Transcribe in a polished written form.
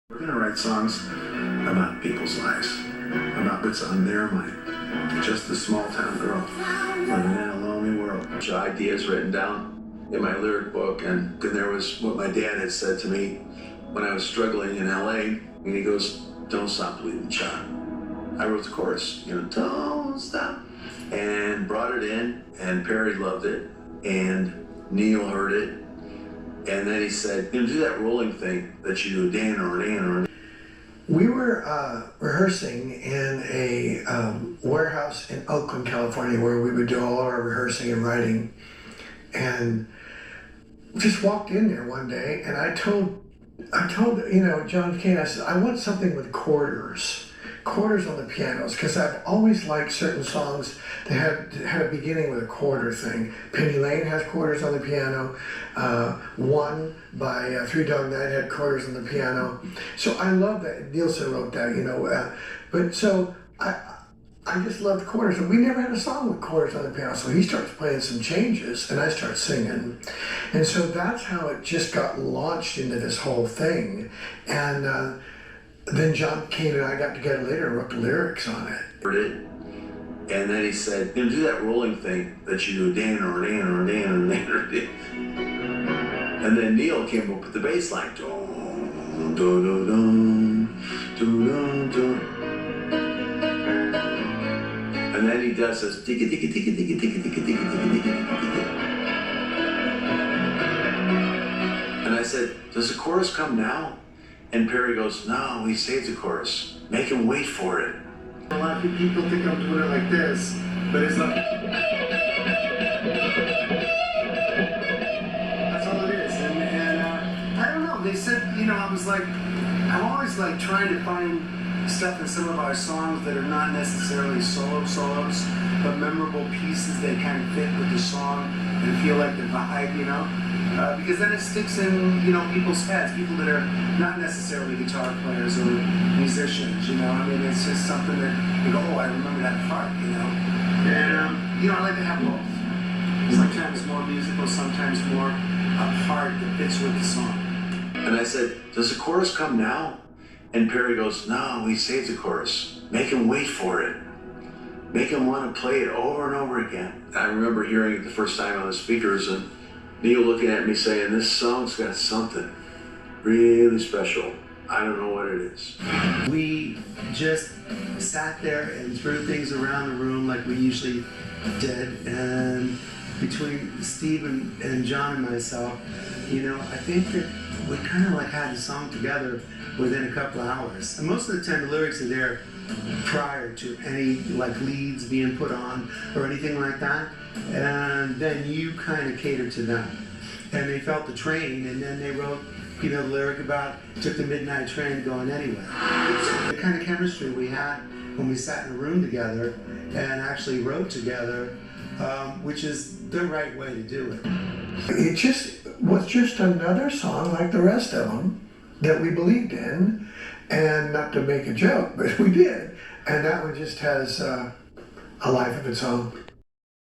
We're going to write songs about people's lives, about what's on their mind. Just a small town girl living in a lonely world. A bunch of ideas written down in my lyric book, and then there was what my dad had said to me when I was struggling in LA, and he goes, "Don't stop believing, Schon." I wrote the chorus, don't stop, and brought it in, and Perry loved it, and Neal heard it, and then he said, do that rolling thing that you do, Dan or Dan or. We were rehearsing in a warehouse in Oakland, California, where we would do all our rehearsing and writing, and just walked in there one day, and I told John Cain, I said, I want something with quarters on the pianos, because I've always liked certain songs that had a beginning with a quarter thing. Penny Lane has quarters on the piano. One by Three Dog Night had quarters on the piano. So I love that. Nielsen wrote that, but so I just loved quarters, and we never had a song with quarters on the piano. So he starts playing some changes, and I start singing, and so that's how it just got launched into this whole thing. And then John Cain and I got together later and wrote the lyrics on it. And then he said, do that rolling thing that you do, Dan or Dan or Dan or Dan or Dan. And then Neal came up with the bass line. Dun, dun, dun, dun, dun, dun. And then he does this ticka ticka ticka ticka ticka ticka ticka ticka ticka. And I said, does the chorus come now? And Perry goes, no, we saved the chorus. Make him wait for it. A lot of people think I'm doing it like this, but it's not. That's all it is. And I don't know. They said, I was like, I'm always like trying to find stuff in some of our songs that are not necessarily solos, but memorable pieces that kind of fit with the song and feel like the vibe, because then it sticks in, people's heads, people that are not necessarily guitar players or musicians, it's just something that you go, oh, I remember that part, And, I like to have both. Sometimes more musical, sometimes more a part that fits with the song. And I said, does the chorus come now? And Perry goes, no, we saved the chorus. Make him wait for it. Make him want to play it over and over again. I remember hearing it the first time on the speakers, and Neal looking at me saying, this song's got something really special. I don't know what it is. We just sat there and threw things around the room like we usually did. And between Steve and John and myself, I think that we kind of like had the song together within a couple of hours. And most of the time the lyrics are there prior to any like leads being put on or anything like that. And then you kind of cater to them. And they felt the train, and then they wrote, the lyric about took the midnight train going anywhere. The kind of chemistry we had when we sat in a room together and actually wrote together, which is the right way to do it. It just was just another song like the rest of them that we believed in, and not to make a joke, but we did. And that one just has a life of its own.